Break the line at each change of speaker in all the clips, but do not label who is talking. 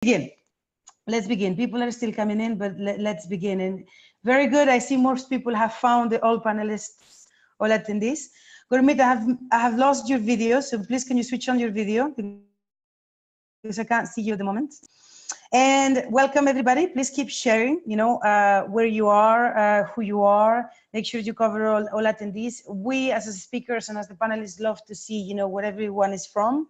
begin. Let's begin. People are still coming in, but let's begin. And very good. I see most people have found all panelists, all attendees. Gurmeet, I have lost your video, so please can you switch on your video because I can't see you at the moment. And welcome everybody. Please keep sharing. Where you are, who you are. Make sure you cover all attendees. We, as speakers and as the panelists, love to see where everyone is from.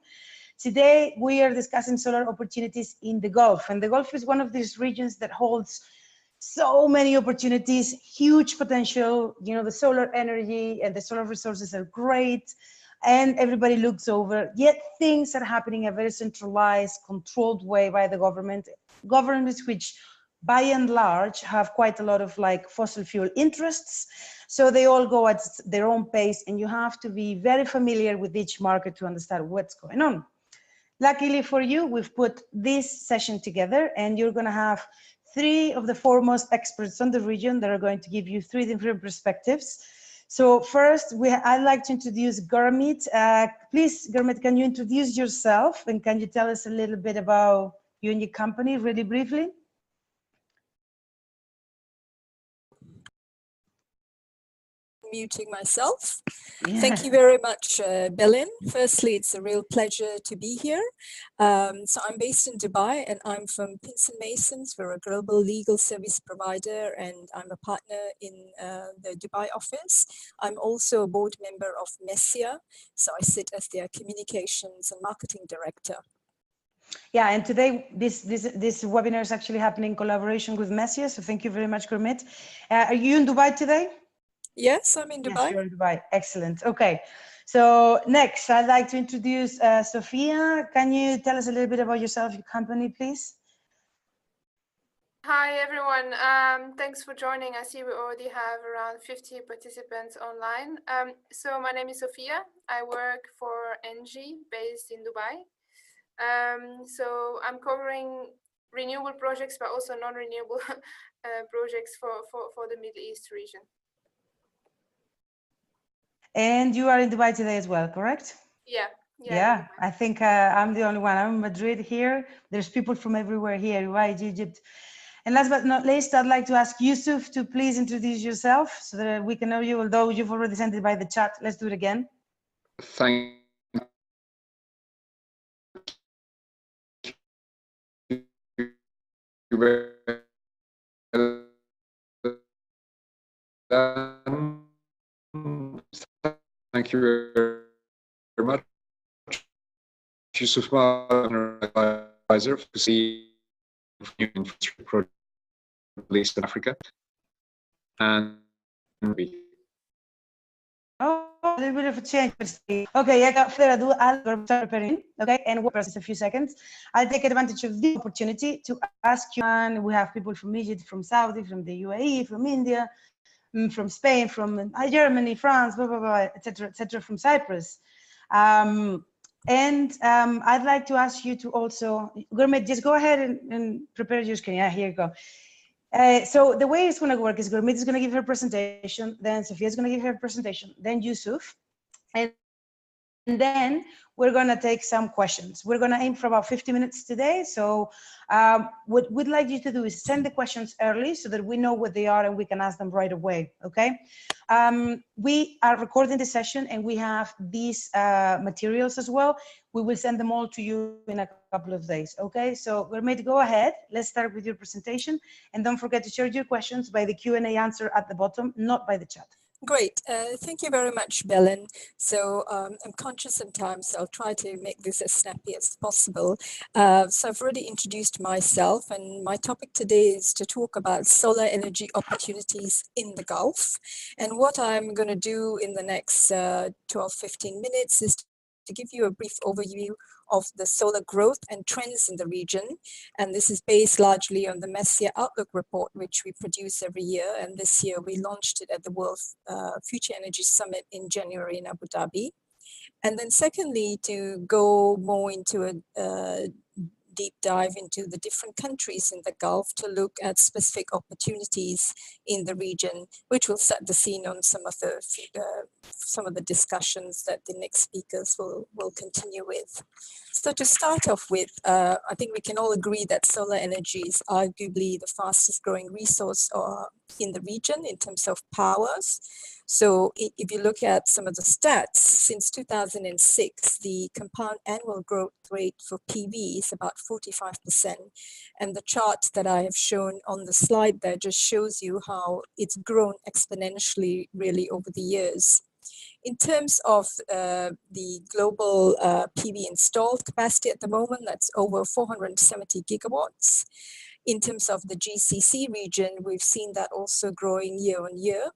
Today, we are discussing solar opportunities in the Gulf. And the Gulf is one of these regions that holds so many opportunities, huge potential. The solar energy and the solar resources are great. And everybody looks over, yet things are happening in a very centralized, controlled way by the government. Governments which, by and large, have quite a lot of fossil fuel interests. So they all go at their own pace, and you have to be very familiar with each market to understand what's going on. Luckily for you, we've put this session together, and you're going to have 3 of the foremost experts on the region that are going to give you 3 different perspectives. So first, I'd like to introduce Gurmeet. Please, Gurmeet, can you introduce yourself, and can you tell us a little bit about you and your company really briefly?
Muting myself. Yeah. Thank you very much, Belin. Firstly, it's a real pleasure to be here. So I'm based in Dubai, and I'm from Pinson Masons. We're a global legal service provider, and I'm a partner in the Dubai office. I'm also a board member of Messia, so I sit as their communications and marketing director.
Yeah, and today this webinar is actually happening in collaboration with Messia, so thank you very much, Gurmeet. Are you in Dubai today?
Yes, I'm in Dubai.
Yes, you're in Dubai. Excellent. Okay. So next, I'd like to introduce Sophia. Can you tell us a little bit about yourself, your company, please?
Hi, everyone. Thanks for joining. I see we already have around 50 participants online. So my name is Sophia. I work for ENGIE based in Dubai. So I'm covering renewable projects, but also non-renewable projects for the Middle East region.
And you are in Dubai today as well, correct?
Yeah.
I think I'm the only one. I'm in Madrid here. There's people from everywhere here, right? Egypt. And last but not least, I'd like to ask Yusuf to please introduce yourself so that we can know you, although you've already sent it by the chat. Let's do it again.
Thank you very Thank you very much. Yusuf, advisor for the infrastructure project released in Africa. And
a little bit of a change. Okay, I got further ado. I'll start preparing. Okay, and we'll process a few seconds. I'll take advantage of the opportunity to ask you. And we have people from Egypt, from Saudi, from the UAE, from India, from Spain, from Germany, France, blah, blah, blah, etc., from Cyprus. I'd like to ask you to also, Gurmeet, just go ahead and prepare your screen. Yeah, here you go. So the way it's going to work is Gurmeet is going to give her presentation, then Sophia is going to give her presentation, then Yusuf, and then we're going to take some questions. We're going to aim for about 50 minutes today. So what we'd like you to do is send the questions early so that we know what they are and we can ask them right away, okay? We are recording the session and we have these materials as well. We will send them all to you in a couple of days, okay? So we're made to go ahead. Let's start with your presentation. And don't forget to share your questions by the Q&A answer at the bottom, not by the chat.
Great. Thank you very much, Belin. So I'm conscious of time, so I'll try to make this as snappy as possible. So I've already introduced myself, and my topic today is to talk about solar energy opportunities in the Gulf. And what I'm going to do in the next 12-15 minutes is to give you a brief overview of the solar growth and trends in the region. And this is based largely on the Messia Outlook report, which we produce every year. And this year we launched it at the World Future Energy Summit in January in Abu Dhabi. And then secondly, to go more into a deep dive into the different countries in the Gulf to look at specific opportunities in the region, which will set the scene on some of the discussions that the next speakers will continue with. So to start off with, I think we can all agree that solar energy is arguably the fastest growing resource in the region in terms of powers. So if you look at some of the stats, since 2006, the compound annual growth rate for PV is about 45%. And the chart that I have shown on the slide there just shows you how it's grown exponentially really over the years. In terms of the global PV installed capacity at the moment, that's over 470 gigawatts. In terms of the GCC region, we've seen that also growing year on year.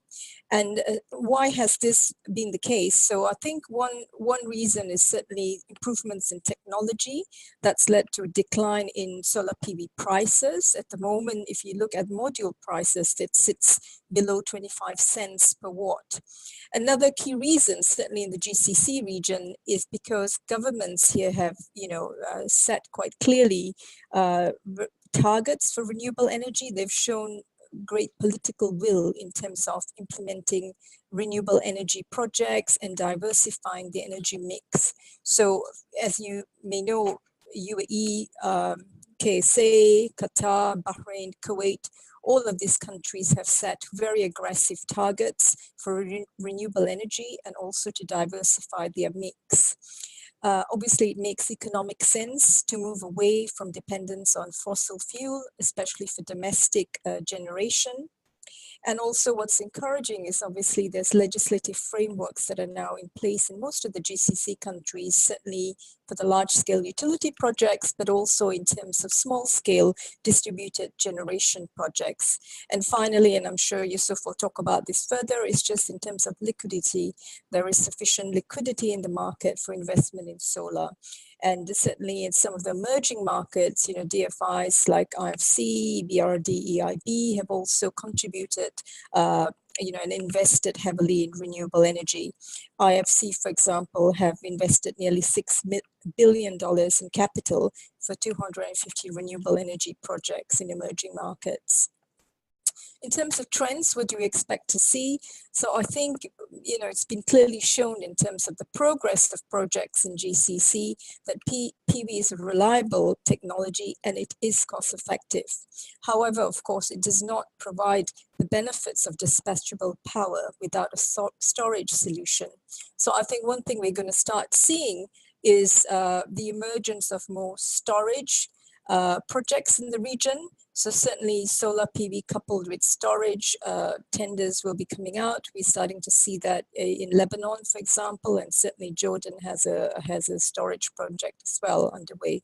And why has this been the case? So I think one reason is certainly improvements in technology that's led to a decline in solar PV prices. At the moment, if you look at module prices, it sits below 25 cents per watt. Another key reason, certainly in the GCC region, is because governments here have, set quite clearly targets for renewable energy. They've shown great political will in terms of implementing renewable energy projects and diversifying the energy mix. So as you may know, UAE, KSA, Qatar, Bahrain, Kuwait, all of these countries have set very aggressive targets for renewable energy and also to diversify their mix. Obviously, it makes economic sense to move away from dependence on fossil fuel, especially for domestic generation. And also what's encouraging is obviously there's legislative frameworks that are now in place in most of the GCC countries, certainly for the large scale utility projects, but also in terms of small scale distributed generation projects. And finally, and I'm sure Yusuf will talk about this further, is just in terms of liquidity, there is sufficient liquidity in the market for investment in solar. And certainly in some of the emerging markets, DFIs like IFC, BRD, EIB have also contributed, and invested heavily in renewable energy. IFC, for example, have invested nearly $6 billion in capital for 250 renewable energy projects in emerging markets. In terms of trends, what do we expect to see? So I think, it's been clearly shown in terms of the progress of projects in GCC that PV is a reliable technology and it is cost effective. However, of course, it does not provide the benefits of dispatchable power without a storage solution. So I think one thing we're going to start seeing is the emergence of more storage projects in the region. So certainly solar PV coupled with storage tenders will be coming out. We're starting to see that in Lebanon, for example, and certainly Jordan has a storage project as well underway.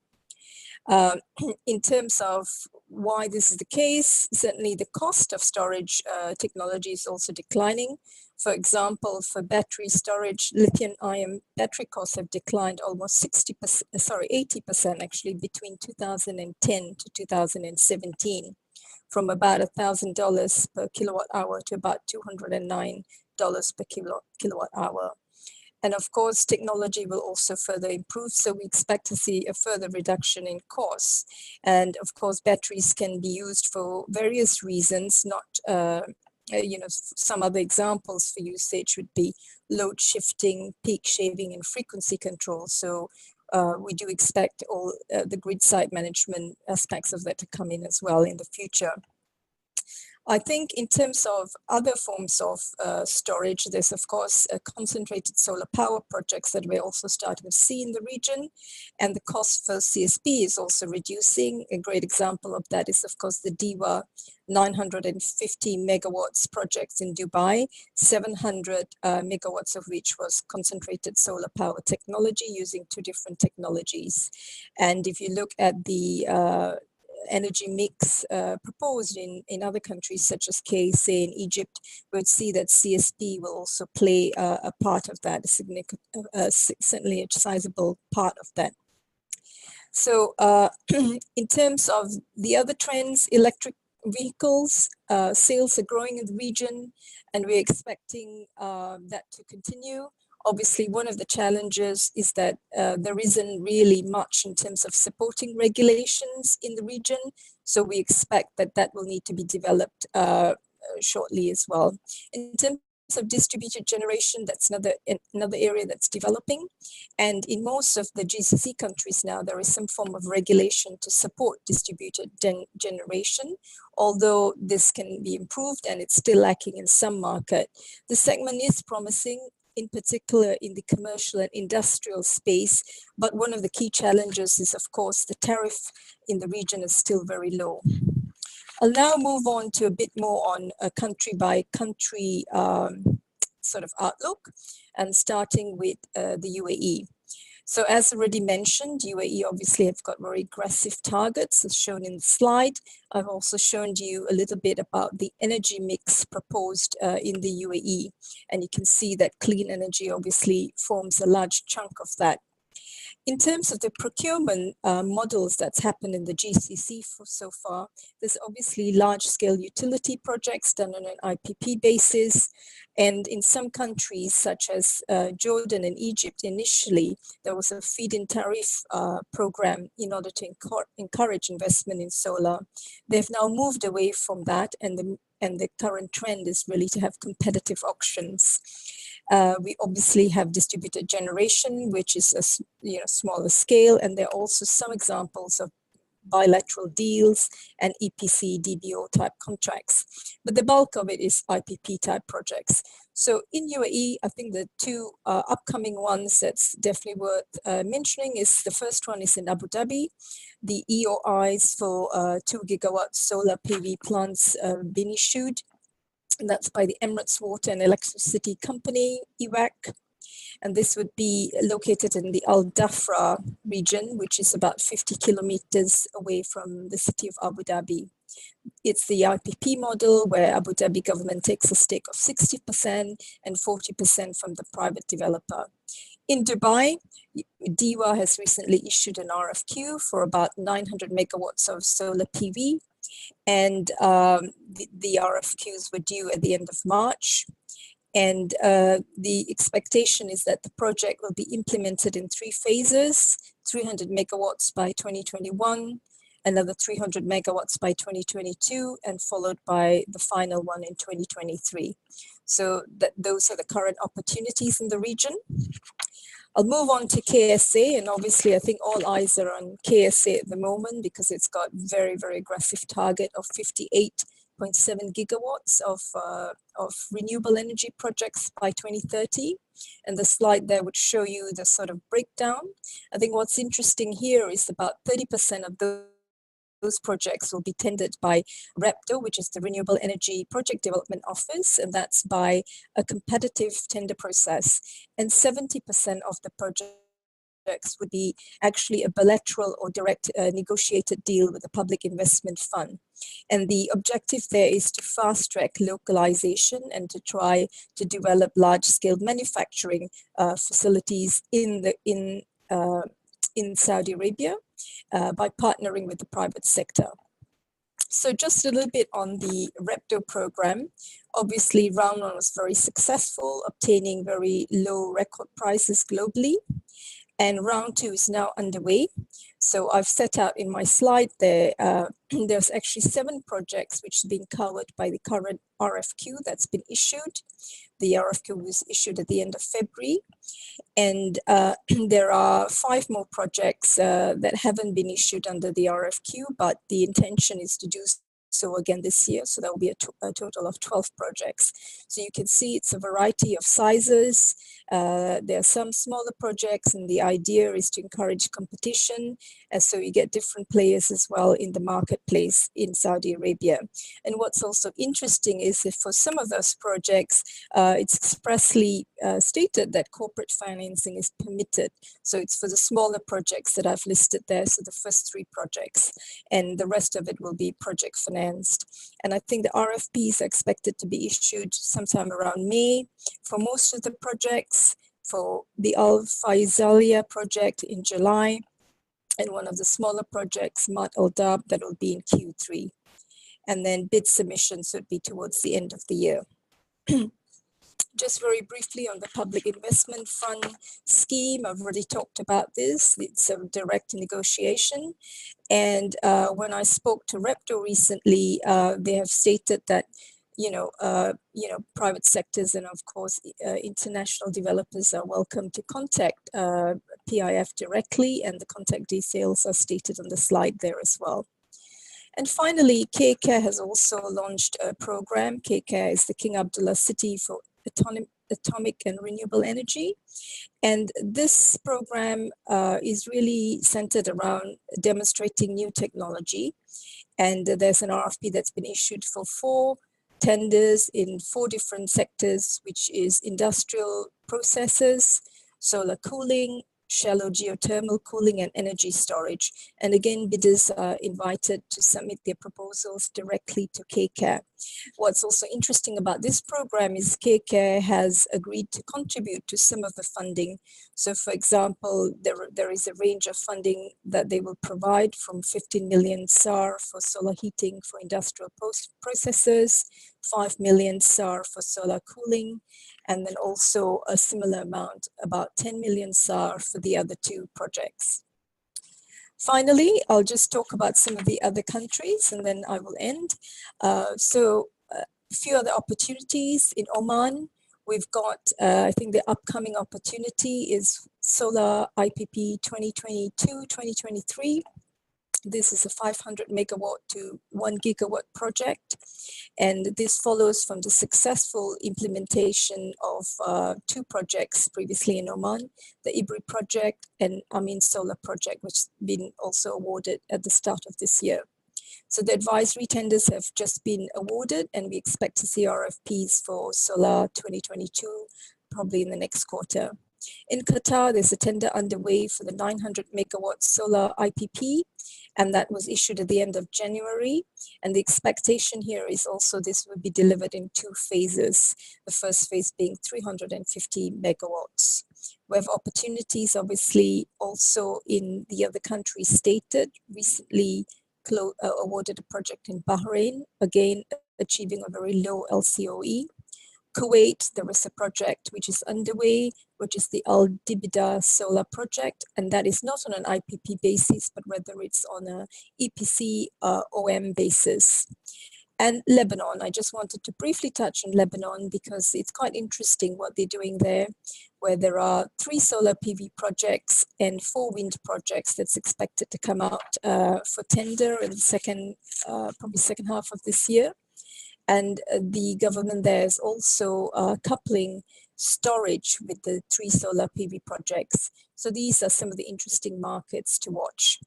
In terms of why this is the case, certainly the cost of storage technology is also declining. For example, for battery storage, lithium-ion battery costs have declined almost 80% actually between 2010 to 2017, from about $1,000 per kilowatt hour to about $209 per kilowatt hour. And of course, technology will also further improve. So we expect to see a further reduction in costs. And of course, batteries can be used for various reasons, not, some other examples for usage would be load shifting, peak shaving, and frequency control. So we do expect all the grid side management aspects of that to come in as well in the future. I think in terms of other forms of storage, there's of course concentrated solar power projects that we're also starting to see in the region, and the cost for CSP is also reducing. A great example of that is of course the DEWA 950 megawatts projects in Dubai, 700 megawatts of which was concentrated solar power technology using two different technologies. And if you look at the energy mix proposed in other countries such as KSA in Egypt, we would see that CSP will also play a part of that, certainly a sizable part of that. So in terms of the other trends, electric vehicles sales are growing in the region, and we're expecting that to continue. Obviously, one of the challenges is that there isn't really much in terms of supporting regulations in the region. So we expect that that will need to be developed shortly as well. In terms of distributed generation, that's another area that's developing. And in most of the GCC countries now, there is some form of regulation to support distributed generation, although this can be improved and it's still lacking in some market. The segment is promising, in particular in the commercial and industrial space, but one of the key challenges is, of course, the tariff in the region is still very low. I'll now move on to a bit more on a country by country sort of outlook, and starting with the UAE. So as already mentioned, UAE obviously have got very aggressive targets as shown in the slide. I've also shown you a little bit about the energy mix proposed in the UAE. And you can see that clean energy obviously forms a large chunk of that. In terms of the procurement models that's happened in the GCC so far, there's obviously large-scale utility projects done on an IPP basis. And in some countries, such as Jordan and Egypt, initially, there was a feed-in tariff program in order to encourage investment in solar. They've now moved away from that, and the current trend is really to have competitive auctions. We obviously have distributed generation, which is a smaller scale, and there are also some examples of bilateral deals and EPC DBO type contracts, but the bulk of it is IPP type projects. So in UAE, I think the two upcoming ones that's definitely worth mentioning is the first one is in Abu Dhabi. The EOIs for 2 gigawatt solar PV plants been issued. And that's by the Emirates Water and Electricity Company, EWAC. And this would be located in the Al Dhafra region, which is about 50 kilometers away from the city of Abu Dhabi. It's the IPP model where Abu Dhabi government takes a stake of 60% and 40% from the private developer. In Dubai, DEWA has recently issued an RFQ for about 900 megawatts of solar PV. And the RFQs were due at the end of March. And the expectation is that the project will be implemented in 3 phases, 300 megawatts by 2021, another 300 megawatts by 2022, and followed by the final one in 2023. So those are the current opportunities in the region. I'll move on to KSA, and obviously I think all eyes are on KSA at the moment because it's got very, very aggressive target of 58.7 gigawatts of renewable energy projects by 2030. And the slide there would show you the sort of breakdown. I think what's interesting here is about 30% of those projects will be tendered by REPDO, which is the Renewable Energy Project Development Office, and that's by a competitive tender process. And 70% of the projects would be actually a bilateral or direct negotiated deal with a public investment fund. And the objective there is to fast track localization and to try to develop large-scale manufacturing facilities in Saudi Arabia by partnering with the private sector. So just a little bit on the REPDO program. Obviously, round one was very successful, obtaining very low record prices globally. And round 2 is now underway. So I've set out in my slide there, there's actually 7 projects which have been covered by the current RFQ that's been issued. The RFQ was issued at the end of February. And there are 5 more projects that haven't been issued under the RFQ, but the intention is to do so again this year. So there will be a total of 12 projects. So you can see it's a variety of sizes. There are some smaller projects, and the idea is to encourage competition. And so you get different players as well in the marketplace in Saudi Arabia. And what's also interesting is that for some of those projects, it's expressly stated that corporate financing is permitted. So it's for the smaller projects that I've listed there. So the first 3 projects, and the rest of it will be project financed. And I think the RFPs are expected to be issued sometime around May for most of the projects, for the Al Faisalia project in July, and one of the smaller projects, Mat Al Dab, that will be in Q3. And then bid submissions would be towards the end of the year. Just very briefly on the public investment fund scheme, I've already talked about this. It's a direct negotiation. And when I spoke to Repto recently, they have stated that private sectors and of course international developers are welcome to contact PIF directly, and the contact details are stated on the slide there as well. And finally, KCARE has also launched a program. KCARE is the King Abdullah City for Atomic and Renewable Energy. And this program is really centered around demonstrating new technology. And there's an RFP that's been issued for 4 tenders in 4 different sectors, which is industrial processes, solar cooling, shallow geothermal cooling, and energy storage. And again, bidders are invited to submit their proposals directly to KCARE. What's also interesting about this program is KCARE has agreed to contribute to some of the funding. So for example, there is a range of funding that they will provide, from 15 million SAR for solar heating for industrial processes, 5 million SAR for solar cooling, and then also a similar amount, about 10 million SAR for the other 2 projects. Finally, I'll just talk about some of the other countries and then I will end. A few other opportunities in Oman. We've got, I think the upcoming opportunity is Solar IPP 2022-2023. This is a 500 megawatt to 1 gigawatt project. And this follows from the successful implementation of 2 projects previously in Oman, the IBRI project and Amin Solar project, which has been also awarded at the start of this year. So the advisory tenders have just been awarded, and we expect to see RFPs for Solar 2022 probably in the next quarter. In Qatar, there's a tender underway for the 900 megawatt solar IPP, and that was issued at the end of January. And the expectation here is also this will be delivered in 2 phases, the first phase being 350 megawatts. We have opportunities obviously also in the other countries stated. Recently awarded a project in Bahrain, again achieving a very low LCOE. Kuwait, there is a project which is underway, which is the Al Dibida Solar Project, and that is not on an IPP basis, but rather it's on a EPC OM basis. And Lebanon, I just wanted to briefly touch on Lebanon because it's quite interesting what they're doing there, where there are 3 solar PV projects and 4 wind projects that's expected to come out for tender in the probably second half of this year. And the government there is also coupling storage with the 3 solar PV projects. So these are some of the interesting markets to watch.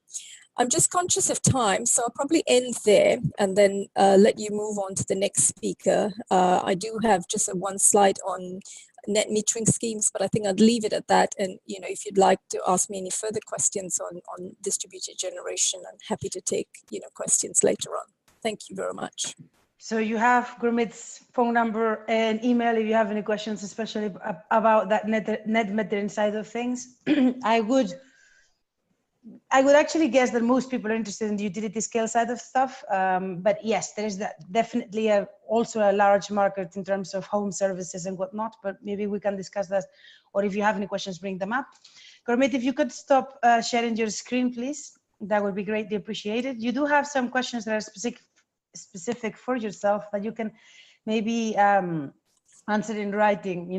I'm just conscious of time, so I'll probably end there and then let you move on to the next speaker. I do have just a 1 slide on net metering schemes, but I think I'd leave it at that. And if you'd like to ask me any further questions on distributed generation, I'm happy to take questions later on. Thank you very much.
So you have Gurmit's phone number and email if you have any questions, especially about that net metering side of things. I would actually guess that most people are interested in the utility scale side of stuff. But yes, there is definitely also a large market in terms of home services and whatnot, but maybe we can discuss that, or if you have any questions, bring them up. Gurmit, if you could stop sharing your screen, please, that would be greatly appreciated. You do have some questions that are specific for yourself that you can maybe answer in writing,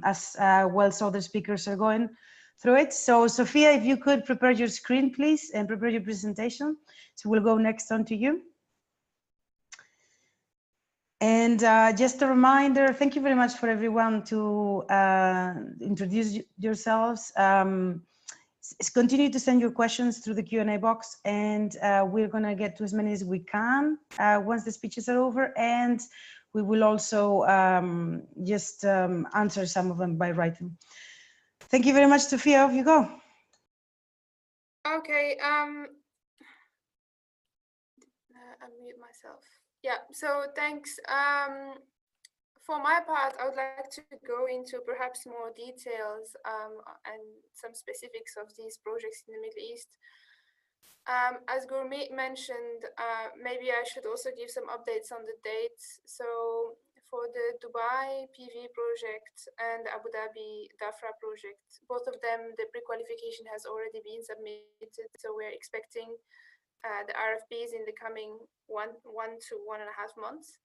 as well as other speakers are going through it. So Sophia, if you could prepare your screen, please, and prepare your presentation. So we'll go next on to you. And just a reminder, thank you very much for everyone to introduce yourselves. Continue to send your questions through the Q&A box, and we're going to get to as many as we can once the speeches are over, and we will also just answer some of them by writing. Thank you very much, Sophia. Off you go.
Okay. Unmute myself. Yeah. So thanks. For my part, I would like to go into perhaps more details and some specifics of these projects in the Middle East. As Gurmeet mentioned, maybe I should also give some updates on the dates. So for the Dubai PV project and the Abu Dhabi DAFRA project. Both of them, the pre-qualification has already been submitted, so we're expecting the RFPs in the coming one to 1.5 months.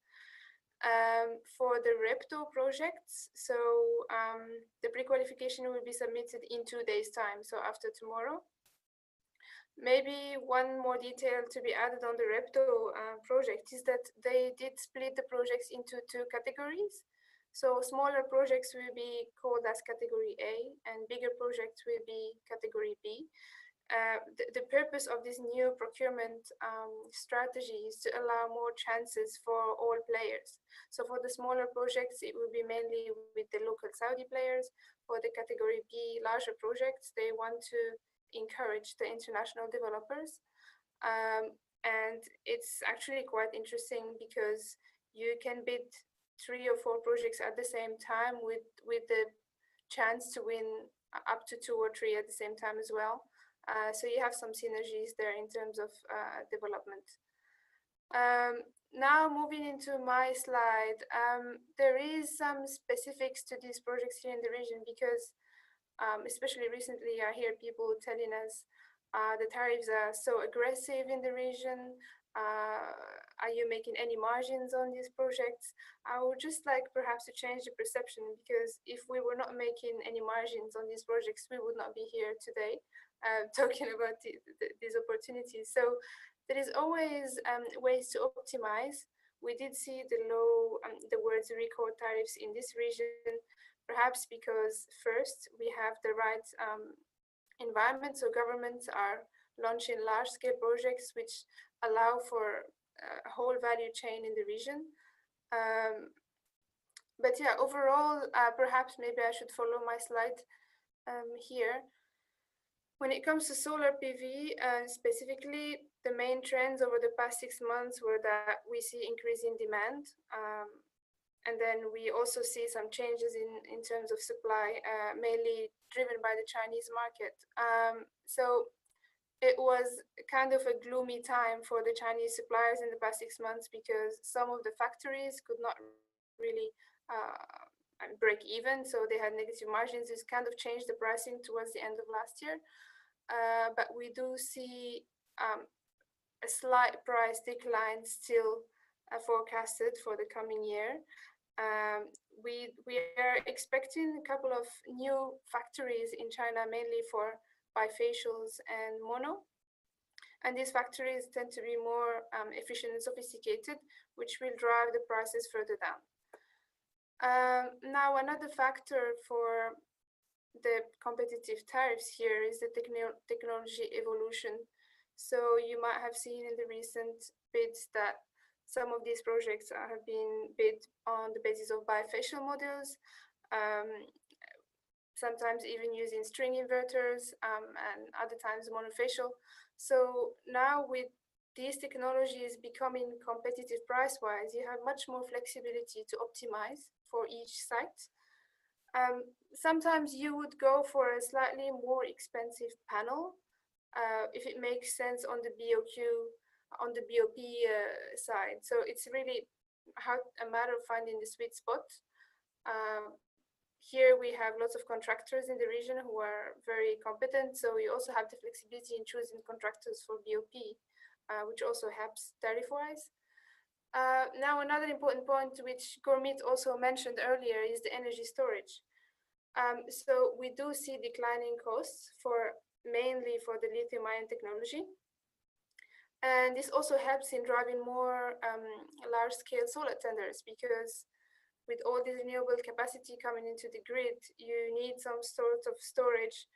For the Repto projects, so the pre-qualification will be submitted in 2 days' time, so after tomorrow. Maybe one more detail to be added on the Repto project is that they did split the projects into 2 categories. So smaller projects will be called as category A and bigger projects will be category B. The purpose of this new procurement strategy is to allow more chances for all players. So for the smaller projects, it will be mainly with the local Saudi players. For the category B, larger projects, they want to encourage the international developers. And it's actually quite interesting because you can bid 3 or 4 projects at the same time with the chance to win up to 2 or 3 at the same time as well. So you have some synergies there in terms of development. Now moving into my slide, there is some specifics to these projects here in the region because especially recently I hear people telling us the tariffs are so aggressive in the region. Are you making any margins on these projects? I would just like perhaps to change the perception, because if we were not making any margins on these projects, we would not be here today talking about these opportunities. So there is always ways to optimize. We did see the words record tariffs in this region, perhaps because first we have the right environment. So governments are launching large-scale projects which allow for a whole value chain in the region. But yeah, overall, perhaps maybe I should follow my slide here. When it comes to solar PV, specifically, the main trends over the past 6 months were that we see increasing demand. And then we also see some changes in terms of supply, mainly driven by the Chinese market. So it was kind of a gloomy time for the Chinese suppliers in the past 6 months because some of the factories could not really break even. So they had negative margins. This kind of changed the pricing towards the end of last year. But we do see a slight price decline still forecasted for the coming year. We are expecting a couple of new factories in China, mainly for bifacials and mono. And these factories tend to be more efficient and sophisticated, which will drive the prices further down. Now, another factor for the competitive tariffs here is the technology evolution. So you might have seen in the recent bids that some of these projects have been bid on the basis of bifacial models, sometimes even using string inverters, and other times monofacial. So now with these technologies becoming competitive price-wise, you have much more flexibility to optimize for each site. Sometimes you would go for a slightly more expensive panel if it makes sense on the BOP side. So it's really a matter of finding the sweet spot. Here we have lots of contractors in the region who are very competent. So you also have the flexibility in choosing contractors for BOP, which also helps tariff-wise. Now, another important point, which Gurmeet also mentioned earlier, is the energy storage. So we do see declining costs mainly for the lithium-ion technology. And this also helps in driving more large-scale solar tenders, because with all this renewable capacity coming into the grid, you need some sort of storage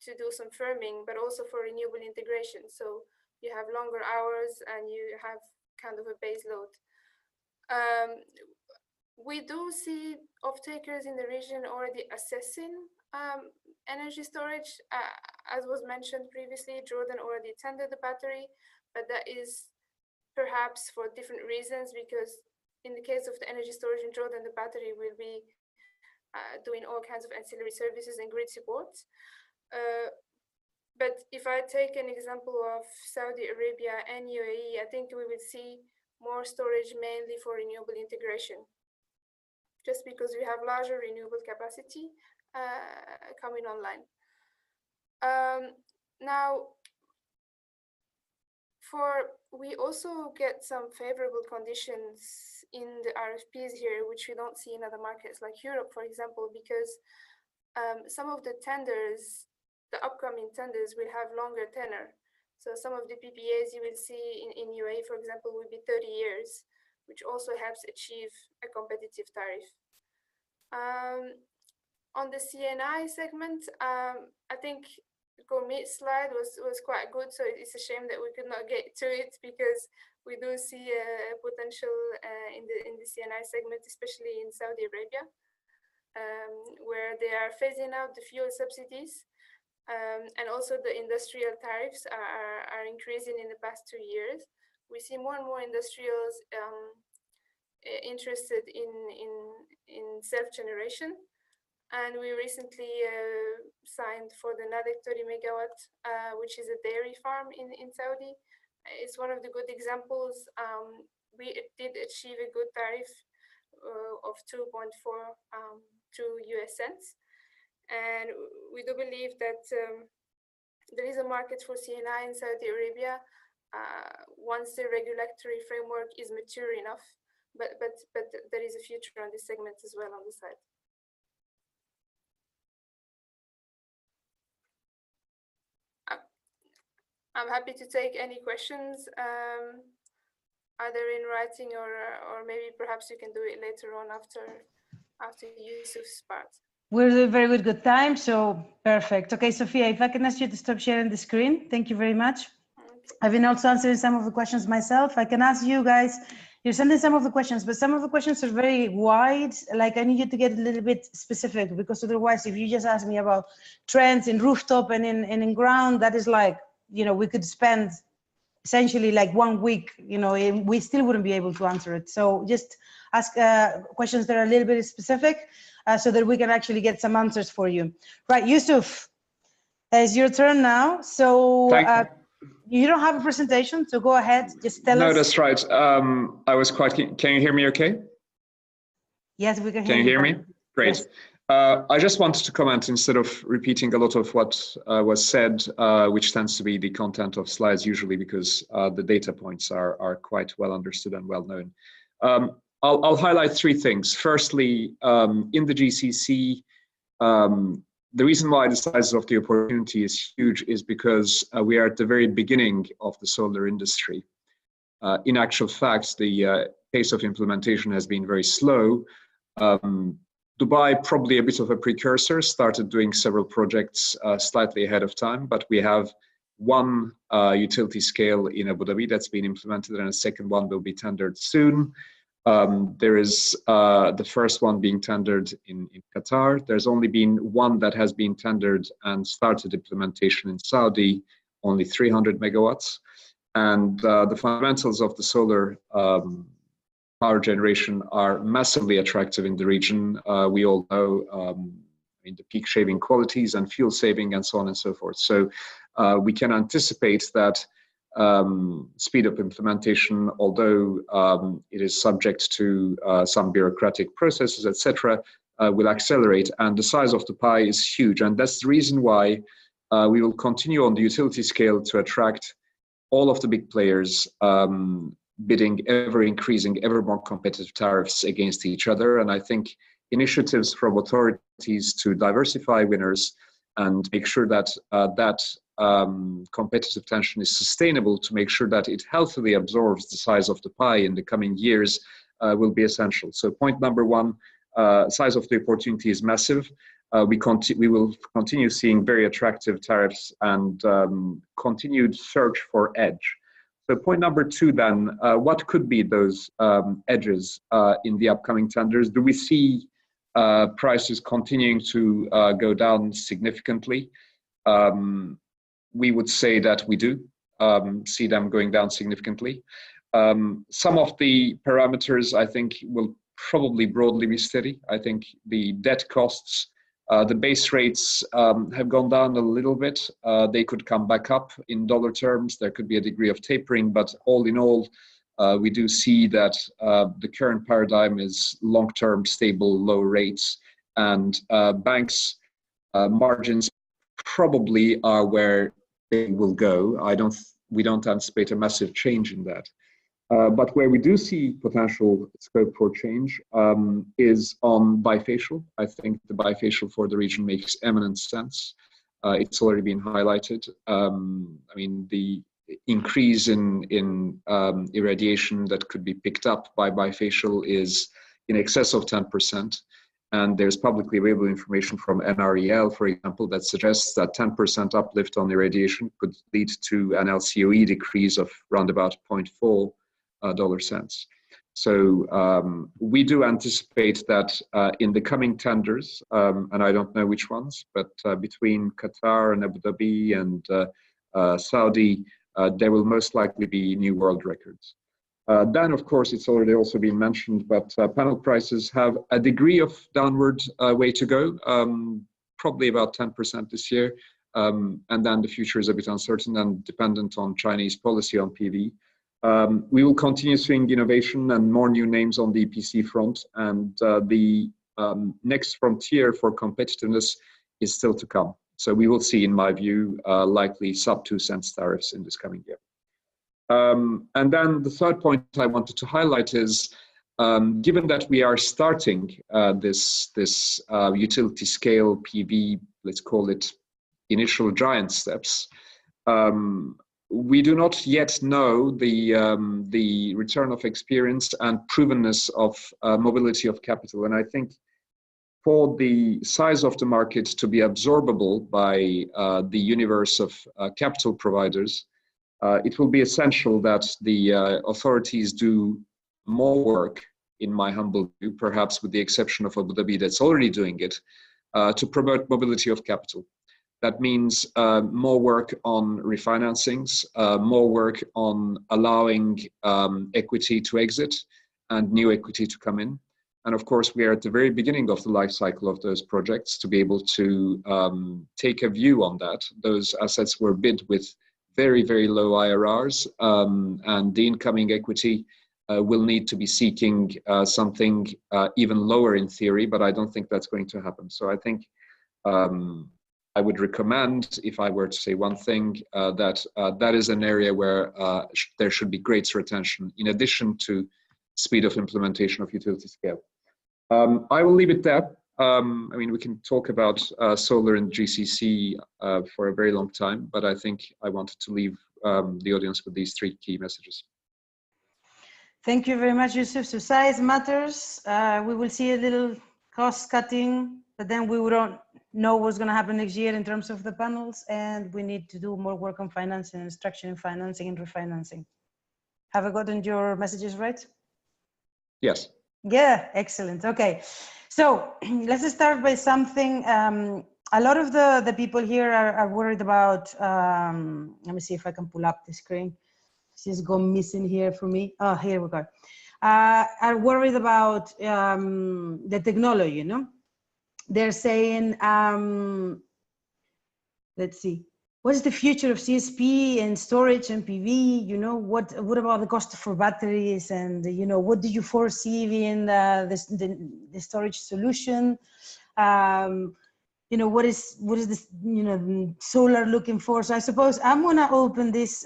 to do some firming, but also for renewable integration. So you have longer hours and you have kind of a base load. We do see off-takers in the region already assessing energy storage. As was mentioned previously, Jordan already tendered the battery, but that is perhaps for different reasons, because in the case of the energy storage in Jordan, the battery will be doing all kinds of ancillary services and grid support. But if I take an example of Saudi Arabia and UAE, I think we will see more storage mainly for renewable integration. just because we have larger renewable capacity coming online. Now, we also get some favorable conditions in the RFPs here, which we don't see in other markets like Europe, for example, because some of the tenders, the upcoming tenders, will have longer tenor. So some of the PPAs you will see in UAE, for example, will be 30 years, which also helps achieve a competitive tariff. On the CNI segment, I think Gurmit's slide was quite good, so it's a shame that we could not get to it, because we do see a potential in the CNI segment, especially in Saudi Arabia, where they are phasing out the fuel subsidies, and also the industrial tariffs are increasing in the past 2 years. We see more and more industrials interested in self-generation. And we recently signed for the NADEC 30 megawatt, which is a dairy farm in Saudi. It's one of the good examples. We did achieve a good tariff of 2.42 US cents. And we do believe that there is a market for CNI in Saudi Arabia once the regulatory framework is mature enough. But there is a future on this segment as well on the side. I'm happy to take any questions, either in writing or maybe perhaps you can do it later on after Yusuf's part.
We're doing very good time, so perfect. Okay, Sophia, if I can ask you to stop sharing the screen. Thank you very much. Okay. I've been also answering some of the questions myself. I can ask you guys, you're sending some of the questions, but some of the questions are very wide. Like I need you to get a little bit specific, because otherwise if you just ask me about trends in rooftop and in ground, that is like, you know, we could spend essentially like 1 week, you know, and we still wouldn't be able to answer it. So just ask questions that are a little bit specific so that we can actually get some answers for you. Right, Yusuf, it's your turn now. So you don't have a presentation, so go ahead, just tell us.
No, that's right. I was quite keen. Can you hear me okay?
Yes, we can hear you.
Can you hear me? Great.
Yes.
I just wanted to comment, instead of repeating a lot of what was said, which tends to be the content of slides usually, because the data points are quite well understood and well known. I'll highlight 3 things. Firstly, in the GCC, the reason why the size of the opportunity is huge is because we are at the very beginning of the solar industry. In actual fact, the pace of implementation has been very slow. Dubai, probably a bit of a precursor, started doing several projects slightly ahead of time, but we have 1 utility scale in Abu Dhabi that's been implemented, and a second one will be tendered soon. There is the first one being tendered in Qatar. There's only been 1 that has been tendered and started implementation in Saudi, only 300 megawatts. And the fundamentals of the solar power generation are massively attractive in the region. We all know in the peak shaving qualities and fuel saving and so on and so forth. So we can anticipate that speed up implementation, although it is subject to some bureaucratic processes, etc., will accelerate, and the size of the pie is huge. And that's the reason why we will continue on the utility scale to attract all of the big players, bidding ever increasing, ever more competitive tariffs against each other. And I think initiatives from authorities to diversify winners and make sure that competitive tension is sustainable, to make sure that it healthily absorbs the size of the pie in the coming years, will be essential. So point number 1, size of the opportunity is massive. We will continue seeing very attractive tariffs and continued search for edge. So point number 2 then, what could be those edges in the upcoming tenders? Do we see prices continuing to go down significantly? We would say that we do see them going down significantly. Some of the parameters, I think, will probably broadly be steady. I think the debt costs, the base rates have gone down a little bit. They could come back up in dollar terms. There could be a degree of tapering, but all in all, We do see that the current paradigm is long-term, stable, low rates, and banks' margins probably are where they will go. We don't anticipate a massive change in that. But where we do see potential scope for change is on bifacial. I think the bifacial for the region makes eminent sense. It's already been highlighted. I mean, the increase in irradiation that could be picked up by bifacial is in excess of 10%. And there's publicly available information from NREL, for example, that suggests that 10% uplift on irradiation could lead to an LCOE decrease of around about 0.4 dollar cents. So we do anticipate that in the coming tenders, and I don't know which ones, but between Qatar and Abu Dhabi and Saudi, there will most likely be new world records. Then, of course, it's already also been mentioned, but panel prices have a degree of downward way to go, probably about 10% this year. And then the future is a bit uncertain and dependent on Chinese policy on PV. We will continue seeing innovation and more new names on the EPC front, and the next frontier for competitiveness is still to come. So we will see, in my view, likely sub 2 cents tariffs in this coming year. And then the third point I wanted to highlight is, given that we are starting this utility scale PV, let's call it initial giant steps, we do not yet know the return of experience and provenness of mobility of capital. And I think for the size of the market to be absorbable by the universe of capital providers, it will be essential that the authorities do more work, in my humble view, perhaps with the exception of Abu Dhabi that's already doing it, to promote mobility of capital. That means more work on refinancings, more work on allowing equity to exit and new equity to come in. And of course, we are at the very beginning of the life cycle of those projects to be able to take a view on that. Those assets were bid with very, very low IRRs, and the incoming equity will need to be seeking something even lower in theory, but I don't think that's going to happen. So I think I would recommend, if I were to say one thing, that is an area where there should be greater attention in addition to speed of implementation of utility scale. I will leave it there. I mean, we can talk about solar and GCC for a very long time, but I think I wanted to leave the audience with these three key messages.
Thank you very much, Yusuf. So size matters. We will see a little cost cutting, but then we don't know what's going to happen next year in terms of the panels, and we need to do more work on financing and structuring, financing and refinancing. Have I gotten your messages right? Yes. Yeah, excellent. Okay, so let's start by something. A lot of the people here are worried about, let me see if I can pull up the screen. She's gone missing here for me. Oh, here we go. Are worried about the technology, you know? They're saying, let's see, what is the future of CSP and storage and PV? You know, what about the cost for batteries? And, you know, what do you foresee in the storage solution? You know, what is this, you know, solar looking for? So I suppose I'm gonna open this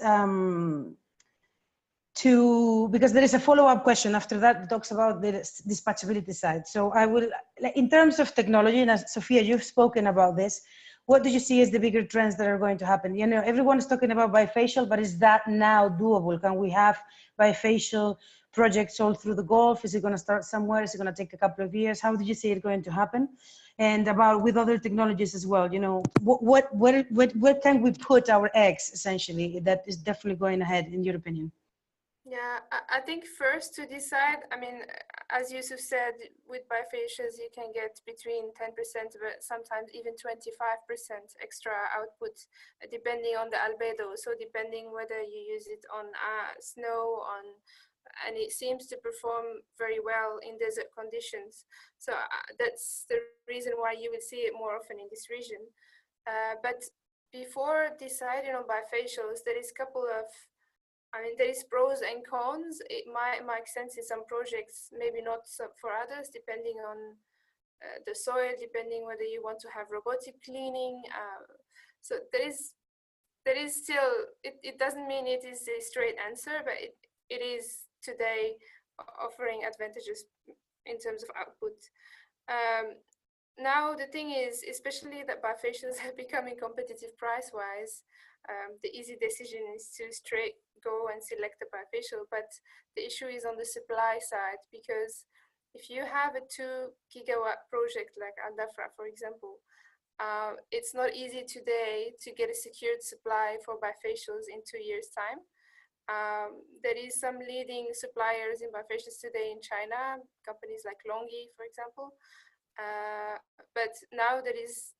because there is a follow-up question after that talks about the dispatchability side. So I will, in terms of technology, and as Sophia, you've spoken about this, what do you see as the bigger trends that are going to happen? You know, everyone is talking about bifacial, but is that now doable? Can we have bifacial projects all through the Gulf? Is it going to start somewhere? Is it going to take a couple of years? How do you see it going to happen? And about with other technologies as well, you know, where can we put our eggs, essentially, that is definitely going ahead, in your opinion?
Yeah, I think first to decide, I mean, as Yusuf said, with bifacials, you can get between 10%, but sometimes even 25% extra output, depending on the albedo. So depending whether you use it on snow, and it seems to perform very well in desert conditions. So that's the reason why you will see it more often in this region. But before deciding on bifacials, there is a couple of I mean, there is pros and cons. It might make sense in some projects, maybe not for others, depending on the soil, depending whether you want to have robotic cleaning. So there is still, it doesn't mean it is a straight answer, but it is today offering advantages in terms of output. Now the thing is, especially that bifacials are becoming competitive price-wise, the easy decision is to straight go and select a bifacial, but the issue is on the supply side, because if you have a 2 gigawatt project like Al Dhafra, for example, it's not easy today to get a secured supply for bifacials in 2 years' time. There is some leading suppliers in bifacials today in China, companies like Longi, for example. But now there is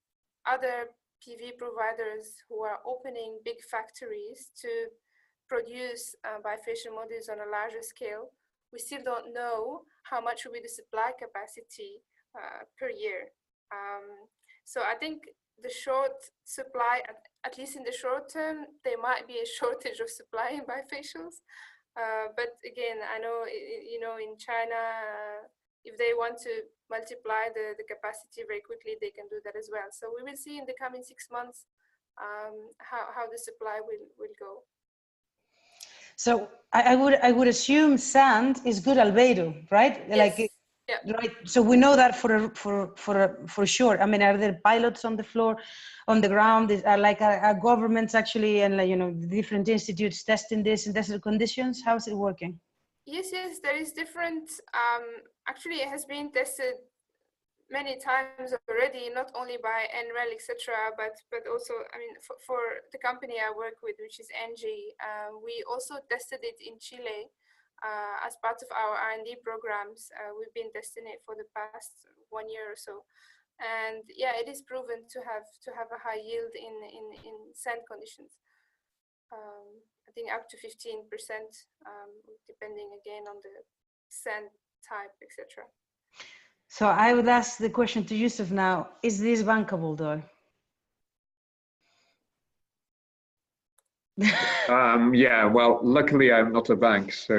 other PV providers who are opening big factories to produce bifacial modules on a larger scale. We still don't know how much will be the supply capacity per year. So I think the short supply, at least in the short term, there might be a shortage of supply in bifacials. But again, I know, in China, if they want to multiply the capacity very quickly, they can do that as well. So we will see in the coming 6 months how the supply will go.
So I would assume sand is good albedo, right?
Yes.
Like,
yeah.
Right. So we know that for sure. I mean, are there pilots on the floor, on the ground? Are governments actually and different institutes testing this in desert conditions? How is it working?
Yes, there is different. Actually, it has been tested many times already, not only by NREL, etc., but also, I mean, for the company I work with, which is ENGIE, we also tested it in Chile as part of our R&D programs. We've been testing it for the past 1 year or so, and yeah, it is proven to have a high yield in sand conditions. I think up to 15%, depending again on the sand type, etc.
So I would ask the question to Yusuf now, is this bankable though?
Yeah, well, luckily I'm not a bank, so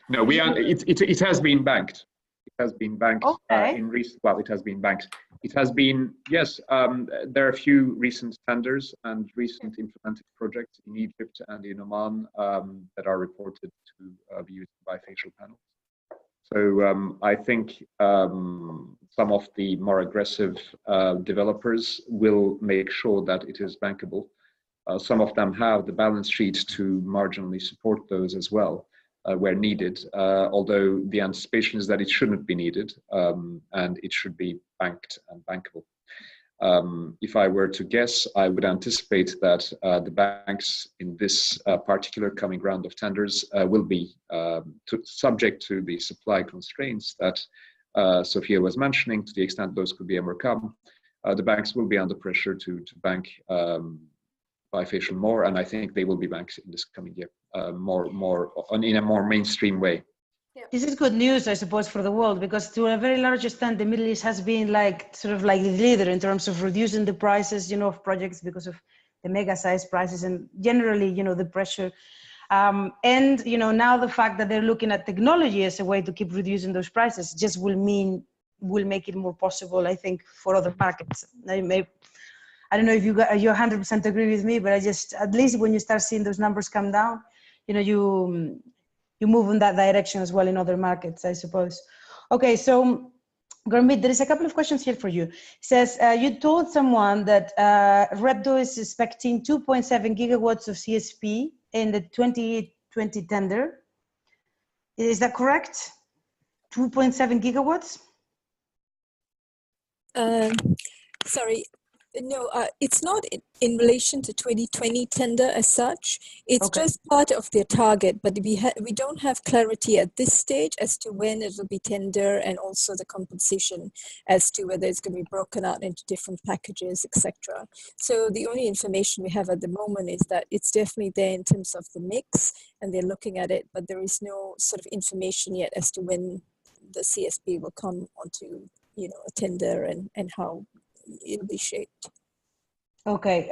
no, it has been banked. It has been banked
Okay.
in recent. Well, it has been banked. It has been, yes. There are a few recent tenders and recent implemented projects in Egypt and in Oman that are reported to be used bifacial panels. So I think some of the more aggressive developers will make sure that it is bankable. Some of them have the balance sheet to marginally support those as well, where needed, although the anticipation is that it shouldn't be needed and it should be banked and bankable. If I were to guess, I would anticipate that the banks in this particular coming round of tenders will be subject to the supply constraints that Sophia was mentioning. To the extent those could be overcome, the banks will be under pressure to bank bifacial more, and I think they will be banked in this coming year in a more mainstream way.
Yeah.
This is good news, I suppose, for the world, because to a very large extent, the Middle East has been sort of like the leader in terms of reducing the prices, of projects because of the mega size prices and generally, the pressure. And, now the fact that they're looking at technology as a way to keep reducing those prices just will make it more possible, I think, for other markets. I don't know if you 100% agree with me, but at least when you start seeing those numbers come down, you move in that direction as well in other markets, I suppose. Okay, so Gurmeet, there is a couple of questions here for you. It says, you told someone that Repdo is expecting 2.7 gigawatts of CSP in the 2020 tender. Is that correct? 2.7 gigawatts?
Sorry. No, it's not in relation to 2020 tender as such. It's just part of their target, but we don't have clarity at this stage as to when it will be tender, and also the compensation as to whether it's going to be broken out into different packages, etc. So the only information we have at the moment is that it's definitely there in terms of the mix, and they're looking at it, but there is no sort of information yet as to when the CSP will come onto, a tender and how it'll be shaped.
Okay.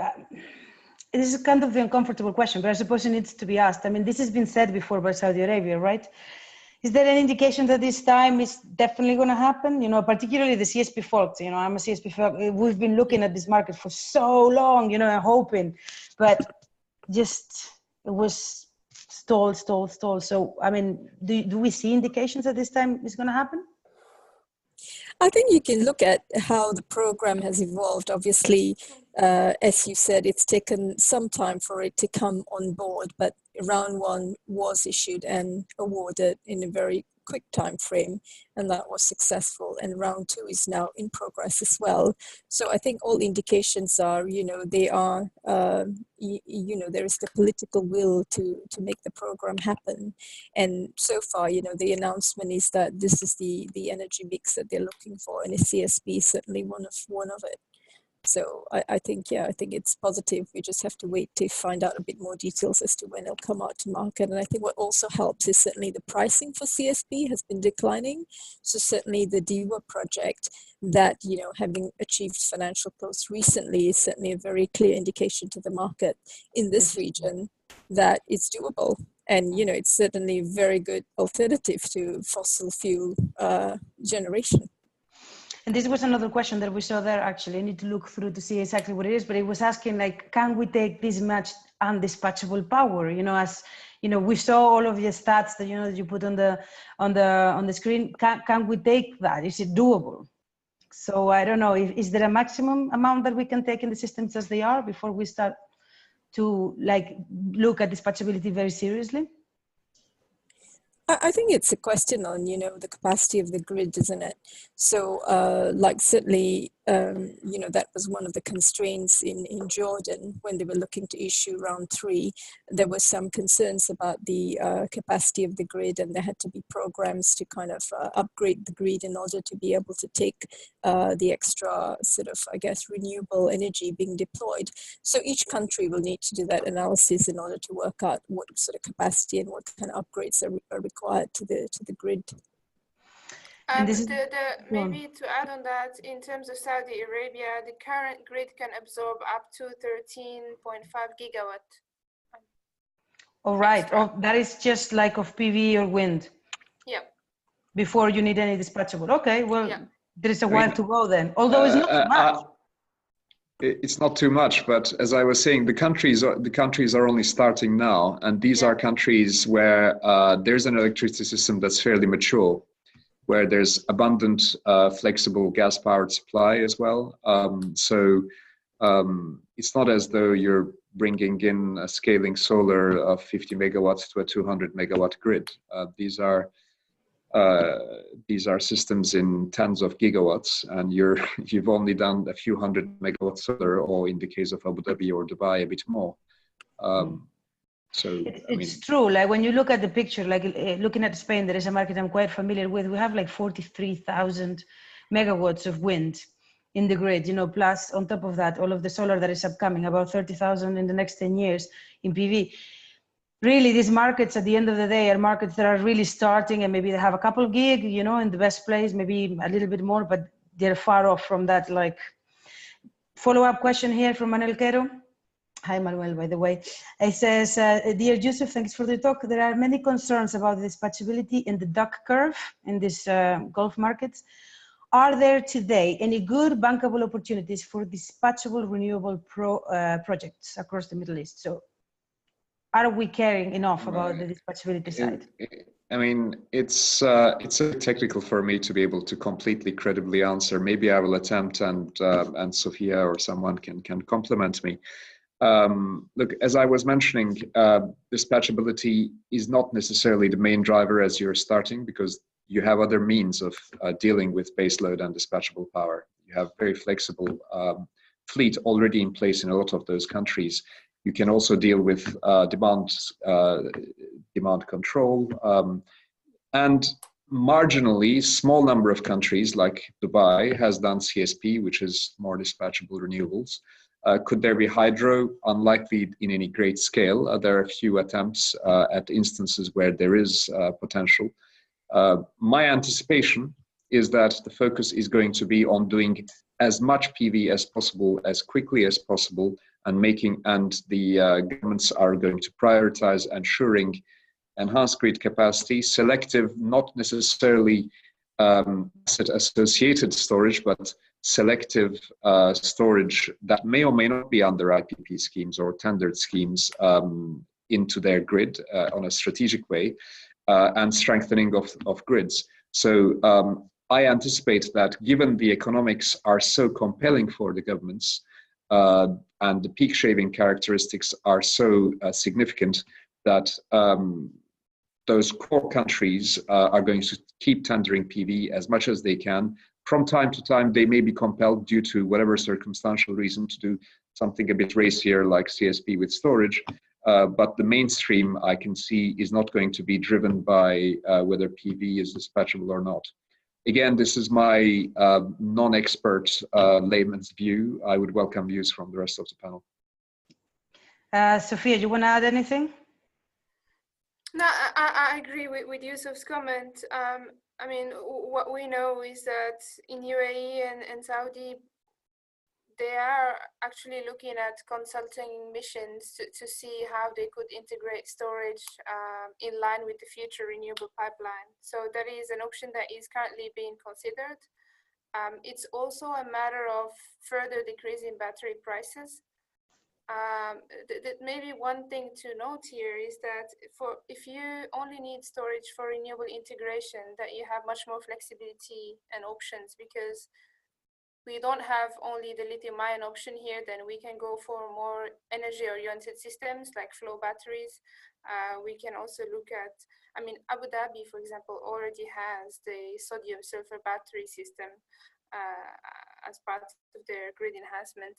this is kind of the uncomfortable question, but I suppose it needs to be asked. I mean, this has been said before by Saudi Arabia, right? Is there any indication that this time is definitely going to happen? You know, particularly the CSP fault. You know, I'm a CSP fault. We've been looking at this market for so long, you know, and hoping, but just it was stall. So, I mean, do we see indications that this time is going to happen?
I think you can look at how the program has evolved. Obviously, as you said, it's taken some time for it to come on board, but round one was issued and awarded in a very quick time frame, and that was successful. And round two is now in progress as well. So I think all indications are, you know, they are, you know, there is the political will to make the program happen. And so far, you know, the announcement is that this is the energy mix that they're looking for, and a CSP is certainly one of it. So I think, yeah, I think it's positive. We just have to wait to find out a bit more details as to when it'll come out to market. And I think what also helps is certainly the pricing for CSP has been declining. So certainly the DEWA project that, you know, having achieved financial close recently is certainly a very clear indication to the market in this region that it's doable. And, you know, it's certainly a very good alternative to fossil fuel generation.
And this was another question that we saw there, actually. I need to look through to see exactly what it is, but it was asking, like, can we take this much undispatchable power? You know, as, you know, we saw all of the stats that, you know, that you put on the screen. Can we take that? Is it doable? So I don't know, is there a maximum amount that we can take in the systems as they are before we start to, like, look at dispatchability very seriously?
I think it's a question on, you know, the capacity of the grid, isn't it? So, like, certainly, you know, that was one of the constraints in Jordan when they were looking to issue round three. There were some concerns about the capacity of the grid, and there had to be programs to kind of upgrade the grid in order to be able to take the extra sort of, I guess, renewable energy being deployed. So each country will need to do that analysis in order to work out what sort of capacity and what kind of upgrades are required to the grid.
Maybe to add on that, in terms of Saudi Arabia, the current grid can absorb up to 13.5 gigawatt.
All right. Oh, that is just like of PV or wind.
Yeah.
Before you need any dispatchable. Okay. Well,
yeah.
There is a while to go then. Although it's not too much.
It's not too much, but as I was saying, the countries are only starting now, and these are countries where there's an electricity system that's fairly mature, where there's abundant flexible gas-powered supply as well. So it's not as though you're bringing in a scaling solar of 50 megawatts to a 200 megawatt grid. These are systems in tens of gigawatts, and you've only done a few hundred megawatts solar, or in the case of Abu Dhabi or Dubai, a bit more. So
it's true. Like when you look at the picture, like looking at Spain, there is a market I'm quite familiar with. We have like 43,000 megawatts of wind in the grid, you know, plus on top of that, all of the solar that is upcoming, about 30,000 in the next 10 years in PV. Really, these markets at the end of the day are markets that are really starting, and maybe they have a couple gig, you know, in the best place, maybe a little bit more, but they're far off from that. Like, follow-up question here from Manuel Quero. Hi, Manuel, by the way. It says, dear Yusuf, thanks for the talk. There are many concerns about the dispatchability in the duck curve in these Gulf markets. Are there today any good bankable opportunities for dispatchable renewable projects across the Middle East? So are we caring enough about the dispatchability side?
I mean, it's a bit technical for me to be able to completely credibly answer. Maybe I will attempt, and Sophia or someone can complement me. Look, as I was mentioning, dispatchability is not necessarily the main driver as you're starting, because you have other means of dealing with baseload and dispatchable power. You have very flexible fleet already in place in a lot of those countries. You can also deal with demand control, and marginally small number of countries like Dubai has done CSP, which is more dispatchable renewables. Could there be hydro? Unlikely in any great scale. There are a few attempts at instances where there is potential. My anticipation is that the focus is going to be on doing as much PV as possible, as quickly as possible, and the governments are going to prioritize ensuring enhanced grid capacity, selective, not necessarily asset-associated storage, but selective storage that may or may not be under IPP schemes or tendered schemes into their grid on a strategic way, and strengthening of grids. So I anticipate that given the economics are so compelling for the governments and the peak shaving characteristics are so significant that those core countries are going to keep tendering PV as much as they can. From time to time, they may be compelled due to whatever circumstantial reason to do something a bit racier like CSP with storage. But the mainstream I can see is not going to be driven by whether PV is dispatchable or not. Again, this is my non-expert layman's view. I would welcome views from the rest of the panel.
Sophia, you want to add anything?
No, I agree with Yusuf's comment. I mean, what we know is that in UAE and Saudi, they are actually looking at consulting missions to see how they could integrate storage in line with the future renewable pipeline. So that is an option that is currently being considered. It's also a matter of further decreasing battery prices. Maybe one thing to note here is that if you only need storage for renewable integration, that you have much more flexibility and options, because we don't have only the lithium-ion option here, then we can go for more energy-oriented systems like flow batteries. We can also look at, I mean, Abu Dhabi, for example, already has the sodium-sulfur battery system as part of their grid enhancement.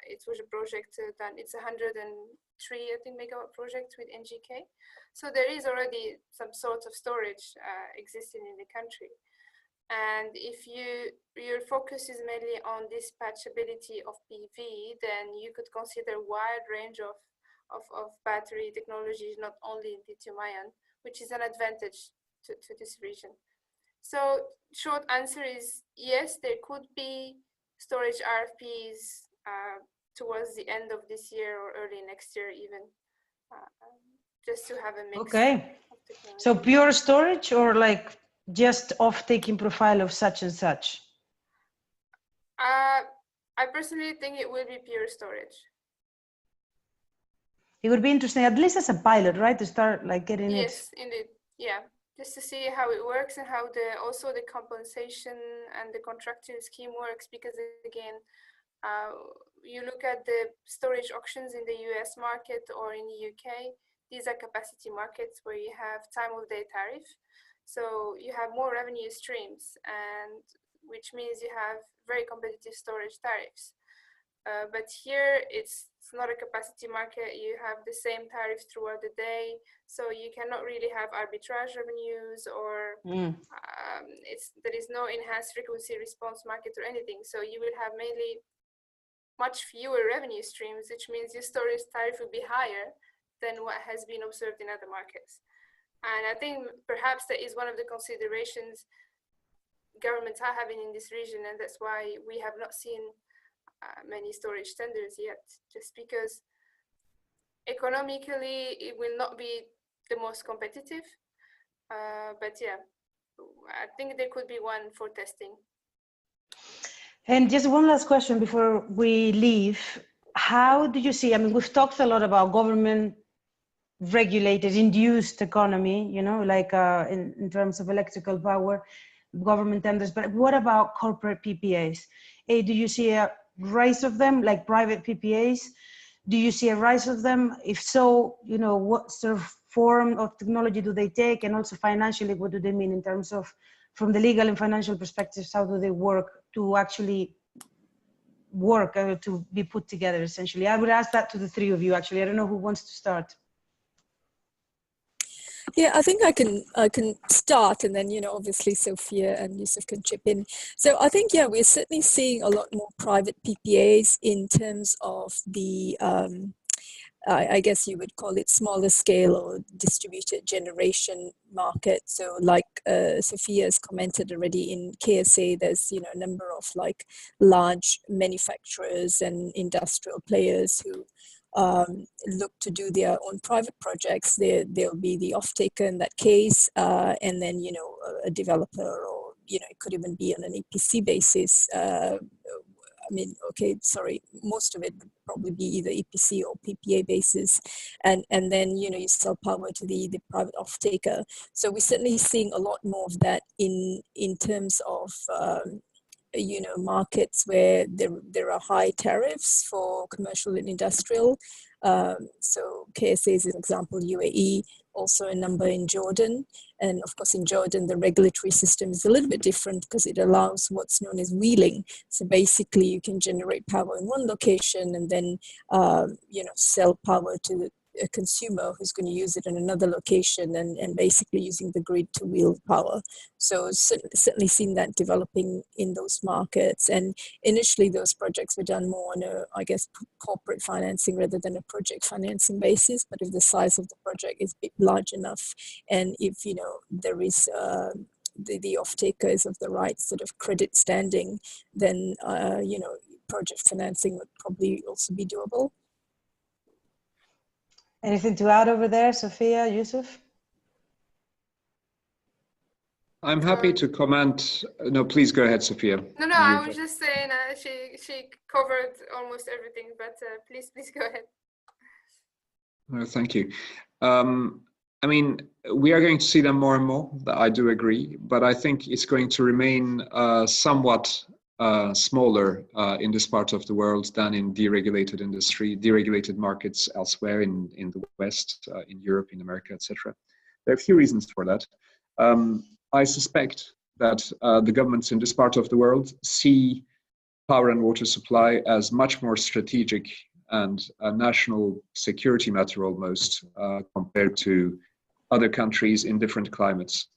It was a project that it's 103, I think, megawatt project with NGK. So there is already some sort of storage existing in the country. And if your focus is mainly on dispatchability of PV, then you could consider a wide range of battery technologies, not only lithium-ion, which is an advantage to this region. So short answer is yes, there could be storage RFPs towards the end of this year or early next year even, just to have a mix.
Okay, so pure storage or like just off-taking profile of such and such?
I personally think it will be pure storage.
It would be interesting, at least as a pilot, right? To start like getting it.
Yes, indeed, yeah. Just to see how it works and how also the compensation and the contracting scheme works, because again, you look at the storage auctions in the US market or in the UK, these are capacity markets where you have time of day tariff. So you have more revenue streams, and which means you have very competitive storage tariffs. But here it's not a capacity market. You have the same tariff throughout the day. So you cannot really have arbitrage revenues or there is no enhanced frequency response market or anything. So you will have mainly much fewer revenue streams, which means your storage tariff will be higher than what has been observed in other markets. And I think perhaps that is one of the considerations governments are having in this region, and that's why we have not seen many storage tenders yet, just because economically it will not be the most competitive. But yeah, I think there could be one for testing.
And just one last question before we leave. How do you see, I mean, we've talked a lot about government regulated, induced economy, you know, like in terms of electrical power, government tenders, but what about corporate PPAs? Do you see a rise of them, like private PPAs? Do you see a rise of them? If so, you know, what sort of form of technology do they take? And also financially, what do they mean in terms of, from the legal and financial perspectives, how do they work to actually work to be put together, essentially? I would ask that to the three of you, actually. I don't know who wants to start.
Yeah, I think I can start, and then, you know, obviously Sophia and Yusuf can chip in. So I think, yeah, we're certainly seeing a lot more private PPAs in terms of the I guess you would call it smaller scale or distributed generation market. So like Sophia has commented already, in KSA, there's, you know, a number of like large manufacturers and industrial players who look to do their own private projects. There'll be the off-taker in that case, and then, you know, a developer, or, you know, it could even be on an EPC basis. I mean, okay, sorry, most of it would probably be either EPC or PPA basis. And then, you know, you sell power to the private off-taker. So we're certainly seeing a lot more of that in terms of, you know, markets where there are high tariffs for commercial and industrial. So KSA is an example, UAE, also a number in Jordan. And of course, in Jordan, the regulatory system is a little bit different because it allows what's known as wheeling. So basically, you can generate power in one location and then, you know, sell power to a consumer who's going to use it in another location, and basically using the grid to wheel power. So certainly seen that developing in those markets. And initially those projects were done more on a, I guess, corporate financing rather than a project financing basis. But if the size of the project is large enough, and if, you know, there is the off-takers of the right sort of credit standing, then, you know, project financing would probably also be doable.
Anything to add over there, Sophia, Yusuf?
I'm happy to comment. No, please go ahead, Sophia.
No, I was just saying she covered almost everything, but please go ahead.
No, thank you. I mean, we are going to see them more and more. I do agree, but I think it's going to remain somewhat smaller in this part of the world than in deregulated industry, deregulated markets elsewhere in the West, in Europe, in America, etc. There are a few reasons for that. I suspect that the governments in this part of the world see power and water supply as much more strategic and a national security matter almost compared to other countries in different climates.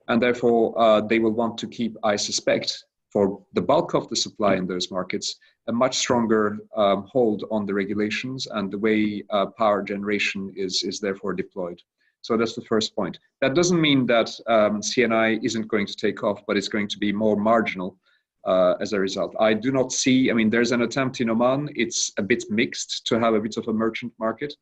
And therefore, they will want to keep, I suspect, for the bulk of the supply in those markets, a much stronger hold on the regulations and the way power generation is therefore deployed. So that's the first point. That doesn't mean that CNI isn't going to take off, but it's going to be more marginal as a result. I do not see, I mean, there's an attempt in Oman. It's a bit mixed to have a bit of a merchant market.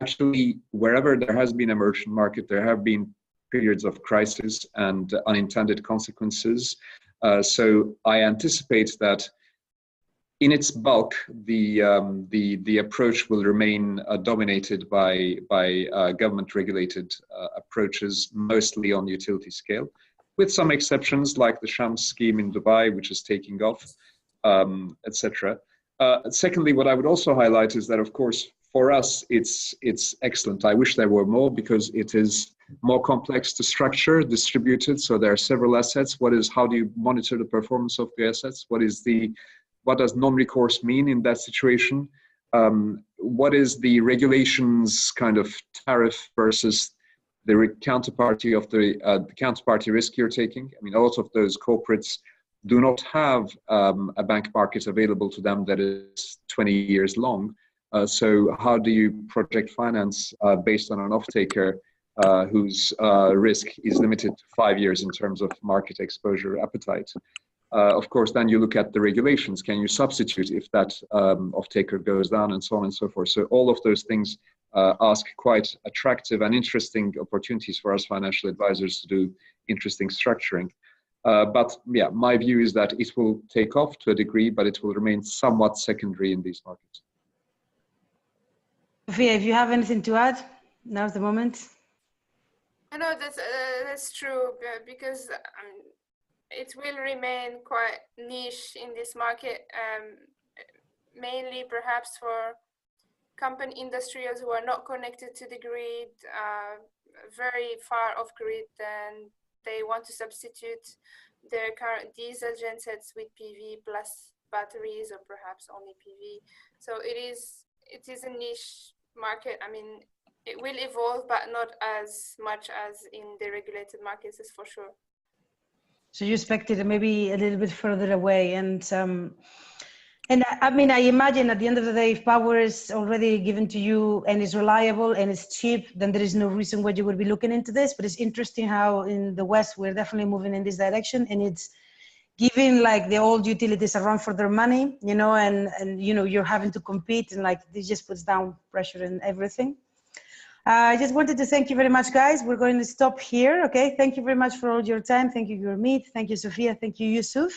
Actually, wherever there has been a merchant market, there have been periods of crisis and unintended consequences. So I anticipate that in its bulk, the approach will remain dominated by government-regulated approaches, mostly on utility scale, with some exceptions like the Shams scheme in Dubai, which is taking off, etc. Secondly, what I would also highlight is that, of course, for us, it's excellent. I wish there were more because it is more complex to structure, distributed. So there are several assets. How do you monitor the performance of the assets? What does non-recourse mean in that situation? What is the regulations kind of tariff versus the counterparty of the counterparty risk you're taking? I mean, a lot of those corporates do not have a bank market available to them that is 20 years long. So how do you project finance based on an off-taker whose risk is limited to 5 years in terms of market exposure appetite? Of course, then you look at the regulations. Can you substitute if that off-taker goes down, and so on and so forth? So all of those things ask quite attractive and interesting opportunities for us financial advisors to do interesting structuring. But yeah, my view is that it will take off to a degree, but it will remain somewhat secondary in these markets.
Sophia, if you have anything to add, now's the moment.
No, that's true, because it will remain quite niche in this market, mainly perhaps for company industrials who are not connected to the grid, very far off grid, and they want to substitute their current diesel gensets with PV plus batteries, or perhaps only PV. So it is a niche market. I mean, it will evolve, but not as much as in the regulated markets, is for sure. So
you expected maybe a little bit further away, and And I mean, I imagine at the end of the day, if power is already given to you and is reliable and it's cheap, then there is no reason why you would be looking into this. But it's interesting how in the West, we're definitely moving in this direction, and it's giving like the old utilities a run for their money, you know, and you know, you're having to compete, and like this just puts down pressure and everything. I just wanted to thank you very much, guys. We're going to stop here, okay? Thank you very much for all your time. Thank you, Gurmeet. Thank you, Sophia. Thank you, Yusuf.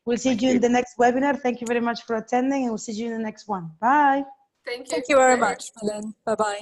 We'll see you in the next webinar. Thank you very much for attending, and we'll see you in the next one. Bye.
Thank you.
Thank you very much, Helen. Bye-bye.